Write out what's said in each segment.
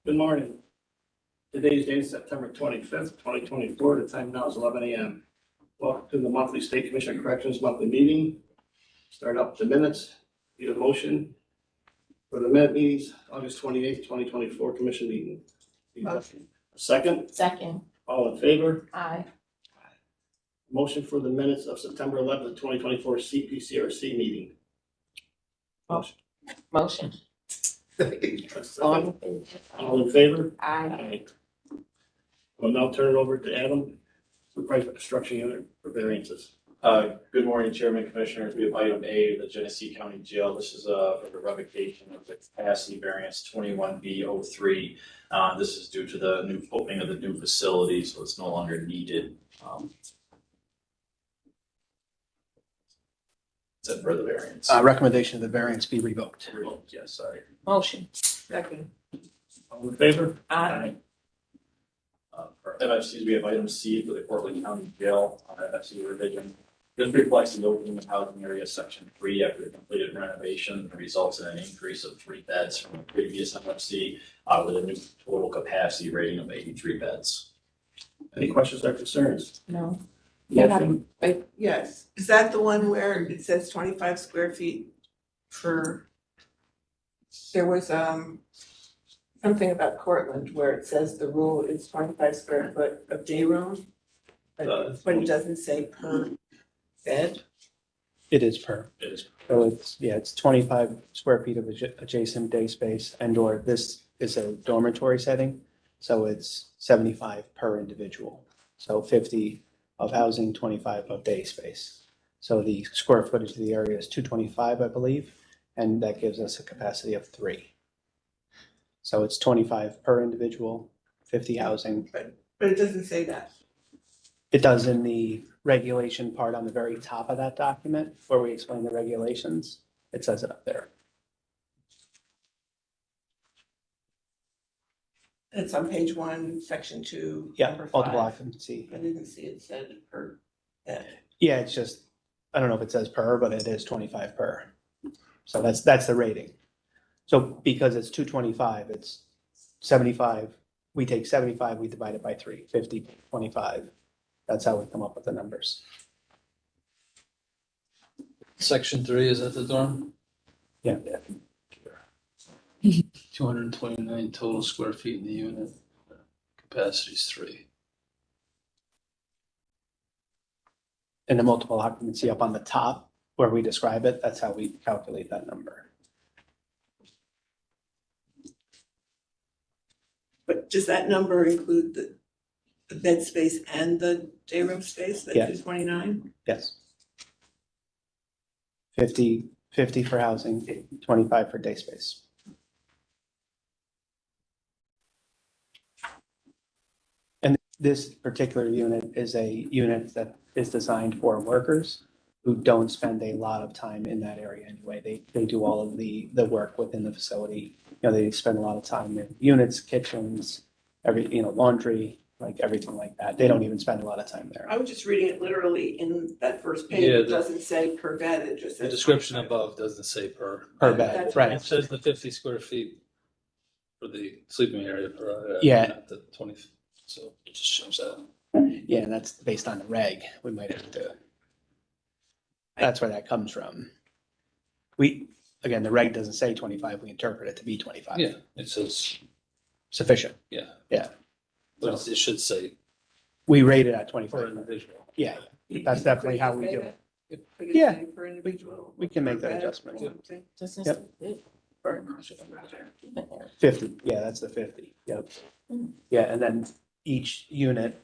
Good morning. Today's date is September 25th, 2024. The time now is 11 a.m. Welcome to the monthly State Commission on Corrections monthly meeting. Start up the minutes. Need a motion for the minute meetings, August 28th, 2024 commission meeting. Motion. A second, Second. all in favor? Aye. Motion for the minutes of September 11th, 2024 CPCRC meeting. Motion. Motion. A second. All in favor? Aye. We'll now turn it over to Adam, Supervisor of Construction Unit for variances. Good morning, Chairman, Commissioners. We have item A, the Genesee County Jail. This is for the revocation of the capacity variance 21B03. This is due to the new opening of the new facility, so it's no longer needed. Is that for the variance? Recommendation of the variance be revoked. Yes, sorry. Motion. Second. All in favor? Aye. For MFCs, we have item C for the Portland County Jail, MFC revision. This reflects the opening of housing area section 3 after the completed renovation and results in an increase of 3 beds from the previous MFC with a new total capacity rating of 83 beds. Any questions or concerns? No. Motion. Yes, is that the one where it says 25 square feet for? There was something about Cortland where it says the rule is 25 square foot of day room. But it doesn't say per bed. It is per. It is. So it's 25 square feet of adjacent day space and or this is a dormitory setting. So it's 75 per individual. So 50 of housing, 25 of day space. So the square footage of the area is 225, I believe, and that gives us a capacity of 3. So it's 25 per individual, 50 housing. But it doesn't say that. It does in the regulation part on the very top of that document where we explain the regulations. It says it up there. It's on page 1, section 2. Yeah, number multiple 5. occupancy. I didn't see it said per bed. Yeah, it's just, I don't know if it says per, but it is 25 per. So that's the rating. So because it's 225, it's 75. We take 75, we divide it by 3, 50, 25. That's how we come up with the numbers. Section 3, is that the dorm? Yeah. 229 total square feet in the unit. Capacity is 3. And the multiple occupancy up on the top where we describe it, that's how we calculate that number. But does that number include the bed space and the day room space, that Yeah. 229? Yes. 50 for housing, 25 for day space. And this particular unit is a unit that is designed for workers who don't spend a lot of time in that area anyway. They do all of the work within the facility. You know, they spend a lot of time in units, kitchens, laundry, like everything like that. They don't even spend a lot of time there. I was just reading it literally in that first page. Yeah, It doesn't say per bed, it just says. The description 25. above doesn't say per. Per bed, That's right. It says the 50 square feet for the sleeping area per. Yeah. Not the 20, so it just shows that. Yeah, and that's based on the reg. We might have to. That's where that comes from. Again, the reg doesn't say 25. We interpret it to be 25. Yeah, it says, Sufficient. yeah. Yeah. But it should say We rate it at per 25. individual. Yeah, that's definitely how we do it. Could it Yeah. say per individual? We can make per that bed adjustment. or something? Doesn't Yep. say Or- 50. Yeah, that's the 50. Yep. Yeah, and then each unit.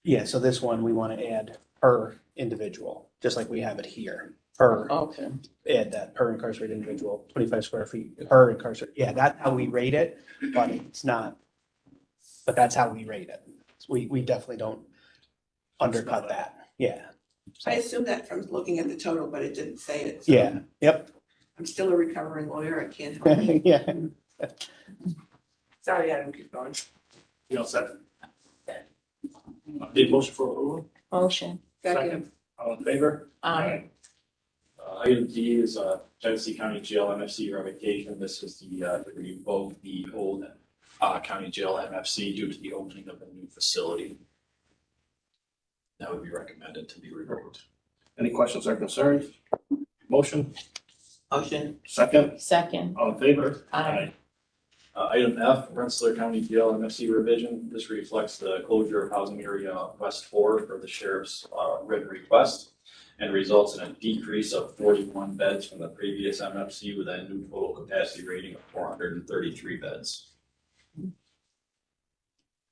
Yeah, so this one we want to add per individual, just like we have it here. Per, Okay. add that per incarcerated individual, 25 square feet per incarcerated. Yeah, that's how we rate it, but it's not. But that's how we rate it. We definitely don't undercut that. Yeah. I assume that from looking at the total, but it didn't say it. so Yeah, yep. I'm still a recovering lawyer, I can't help it. Yeah. Sorry, Adam, keep going. You all set? Need motion for approval? Motion. Second. All in favor? Aye. Item D is Genesee County Jail MFC revocation. This is to revoke the old County Jail MFC due to the opening of a new facility. That would be recommended to be revoked. Any questions or concerns? Motion, Motion. second, Second. all in favor? Aye. Item F, Rensselaer County Jail MFC revision. This reflects the closure of housing area West 4 for the sheriff's written request and results in a decrease of 41 beds from the previous MFC with a new total capacity rating of 433 beds.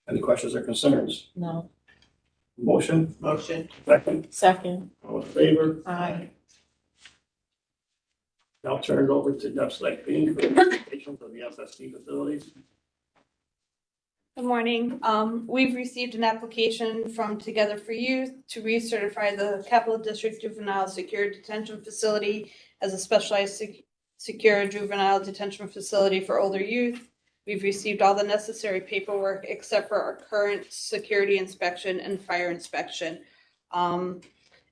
Any questions or concerns? No. Motion, Motion. second, Second. all in favor? Aye. Now turn it over to Deb Slackbean for presentations of the SSD facilities. Good morning. We've received an application from Together for Youth to recertify the Capital District Juvenile Secure Detention Facility as a specialized secure juvenile detention facility for older youth. We've received all the necessary paperwork except for our current security inspection and fire inspection.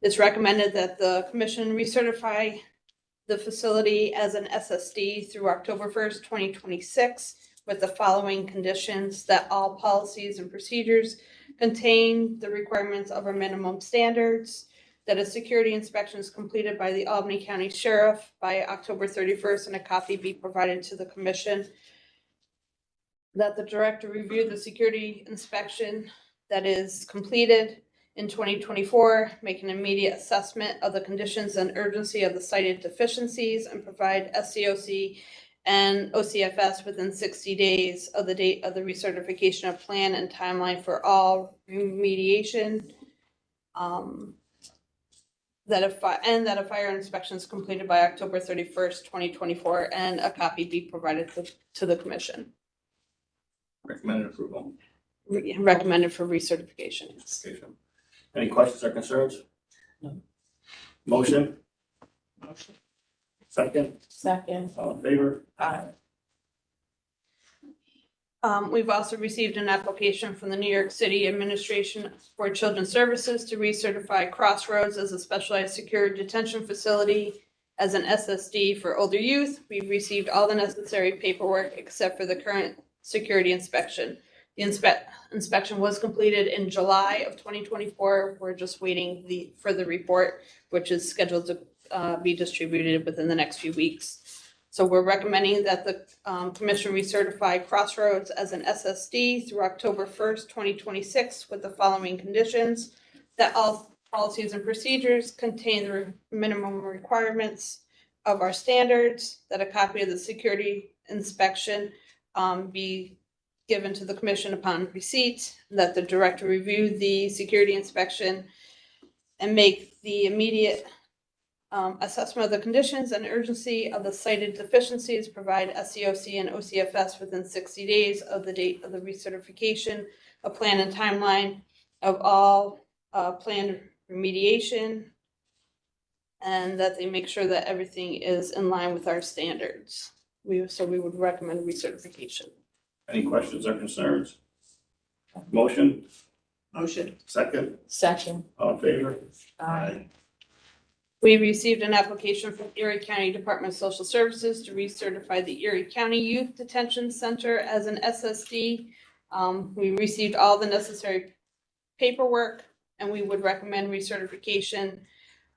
It's recommended that the commission recertify the facility as an SSD through October 1st, 2026, with the following conditions: that all policies and procedures contain the requirements of our minimum standards, that a security inspection is completed by the Albany County Sheriff by October 31st and a copy be provided to the commission, that the director review the security inspection that is completed in 2024, make an immediate assessment of the conditions and urgency of the cited deficiencies, and provide SCOC and OCFS within 60 days of the date of the recertification of plan and timeline for all remediation. That a fire inspection is completed by October 31st, 2024, and a copy be provided to the commission. Recommended approval. Recommended for recertification. Yes. Any questions or concerns? No. Motion, Motion. second, Second. all in favor? Aye. We've also received an application from the New York City Administration for Children's Services to recertify Crossroads as a specialized secure detention facility as an SSD for older youth. We've received all the necessary paperwork except for the current security inspection. The inspection was completed in July of 2024. We're just waiting for the report, which is scheduled to be distributed within the next few weeks. So we're recommending that the commission recertify Crossroads as an SSD through October 1st, 2026, with the following conditions: that all policies and procedures contain the minimum requirements of our standards, that a copy of the security inspection be given to the commission upon receipt, that the director review the security inspection and make the immediate assessment of the conditions and urgency of the cited deficiencies, provide SCOC and OCFS within 60 days of the date of the recertification, a plan and timeline of all planned remediation, and that they make sure that everything is in line with our standards. So we would recommend recertification. Any questions or concerns? Motion, Motion. second, Second. all in favor? Aye. We received an application from Erie County Department of Social Services to recertify the Erie County Youth Detention Center as an SSD. We received all the necessary paperwork, and we would recommend recertification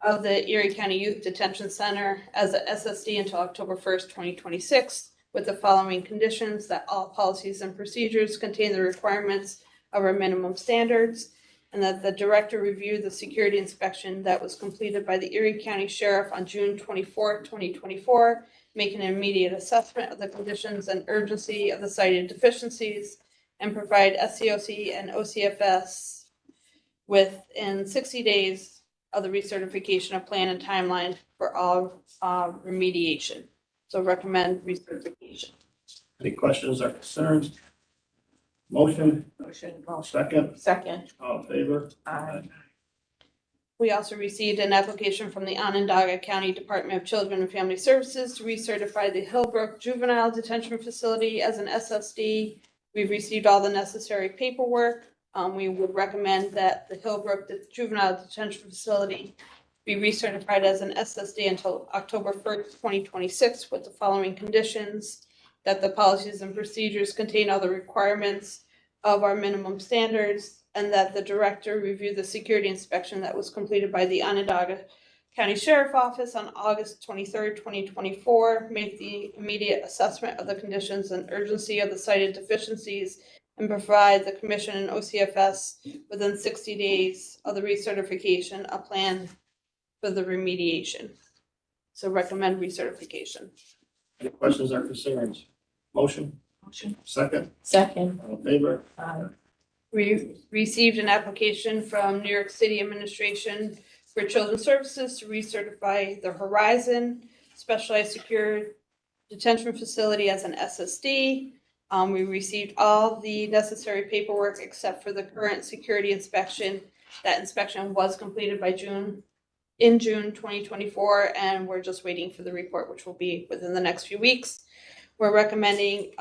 of the Erie County Youth Detention Center as a SSD until October 1st, 2026, with the following conditions: that all policies and procedures contain the requirements of our minimum standards, and that the director review the security inspection that was completed by the Erie County Sheriff on June 24th, 2024, make an immediate assessment of the conditions and urgency of the cited deficiencies, and provide SCOC and OCFS within 60 days of the recertification of plan and timeline for all remediation. So recommend recertification. Any questions or concerns? Motion, Motion. second, Second. all in favor? Aye. We also received an application from the Onondaga County Department of Children and Family Services to recertify the Hillbrook Juvenile Detention Facility as an SSD. We've received all the necessary paperwork. We would recommend that the Hillbrook Juvenile Detention Facility be recertified as an SSD until October 1st, 2026, with the following conditions: that the policies and procedures contain all the requirements of our minimum standards, and that the director review the security inspection that was completed by the Onondaga County Sheriff Office on August 23rd, 2024, make the immediate assessment of the conditions and urgency of the cited deficiencies, and provide the commission and OCFS within 60 days of the recertification, a plan for the remediation. So recommend recertification. Any questions or concerns? Motion, Motion. second, Second. all in favor? Aye. We received an application from New York City Administration for Children's Services to recertify the Horizon Specialized Secure Detention Facility as an SSD. We received all the necessary paperwork except for the current security inspection. That inspection was completed by June 2024, and we're just waiting for the report, which will be within the next few weeks. We're recommending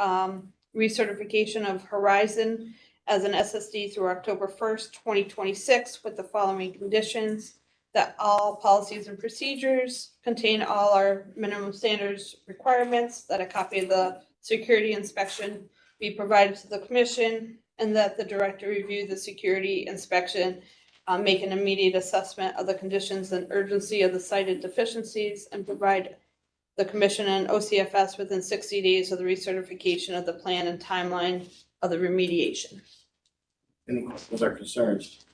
recertification of Horizon as an SSD through October 1st, 2026, with the following conditions: that all policies and procedures contain all our minimum standards requirements, that a copy of the security inspection be provided to the commission, and that the director review the security inspection, make an immediate assessment of the conditions and urgency of the cited deficiencies, and provide the commission and OCFS within 60 days of the recertification of the plan and timeline of the remediation. Any questions or concerns?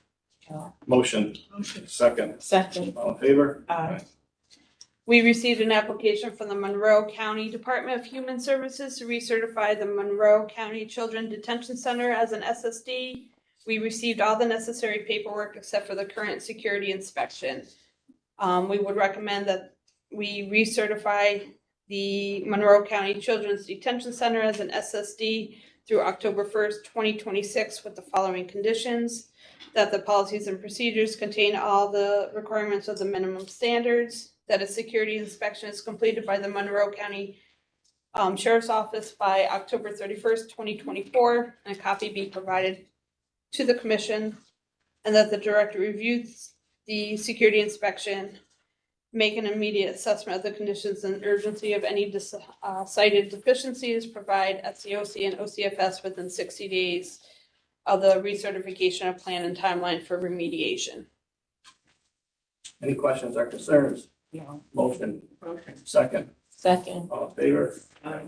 No. Motion, Motion. second, Second. all in favor? Aye. We received an application from the Monroe County Department of Human Services to recertify the Monroe County Children Detention Center as an SSD. We received all the necessary paperwork except for the current security inspection. We would recommend that we recertify the Monroe County Children's Detention Center as an SSD through October 1st, 2026, with the following conditions: that the policies and procedures contain all the requirements of the minimum standards, that a security inspection is completed by the Monroe County Sheriff's Office by October 31st, 2024, and a copy be provided to the commission, and that the director reviews the security inspection, make an immediate assessment of the conditions and urgency of any cited deficiencies, provide SCOC and OCFS within 60 days of the recertification of plan and timeline for remediation. Any questions or concerns? No. Motion, Motion. second, Second. all in favor? Aye.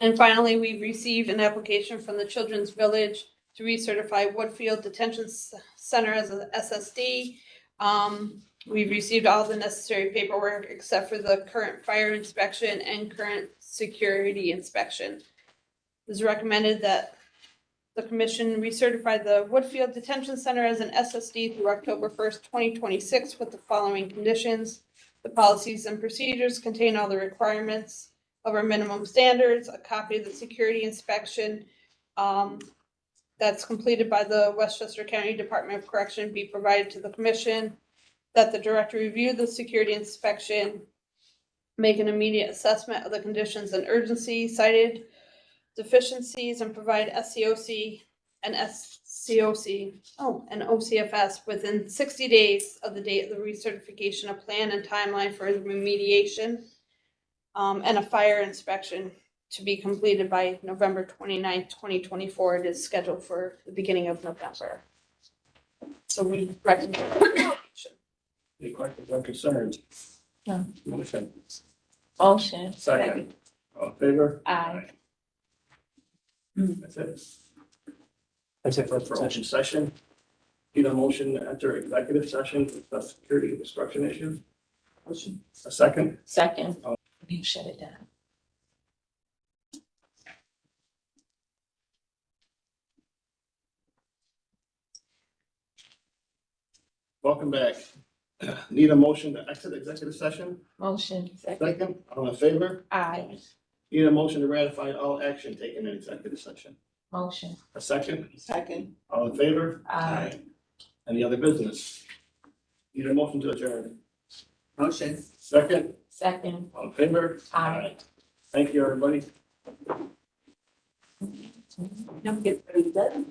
And finally, we received an application from the Children's Village to recertify Woodfield Detention Center as an SSD. We've received all the necessary paperwork except for the current fire inspection and current security inspection. It is recommended that the commission recertify the Woodfield Detention Center as an SSD through October 1st, 2026, with the following conditions: the policies and procedures contain all the requirements of our minimum standards, a copy of the security inspection that's completed by the Westchester County Department of Correction be provided to the commission, that the director review the security inspection, make an immediate assessment of the conditions and urgency cited deficiencies, and provide SCOC and OCFS within 60 days of the date of the recertification, a plan and timeline for the remediation, and a fire inspection to be completed by November 29th, 2024. It is scheduled for the beginning of November. So we recommend. Any questions or concerns? No. Motion, Motion. second, all in favor? Aye. That's it. That's it For for open session. session. Need a motion to enter executive session to discuss security and destruction issues. Motion. A second, Second. You shut it down. welcome back. Need a motion to exit executive session. Motion. Second. Second, all in favor? Aye. Need a motion to ratify all action taken in executive session. Motion. A second, Second. all in favor? Aye. Any other business? Need a motion to adjourn. Motion. Second, Second. all in favor? Aye. Thank you, everybody. Don't get pretty good.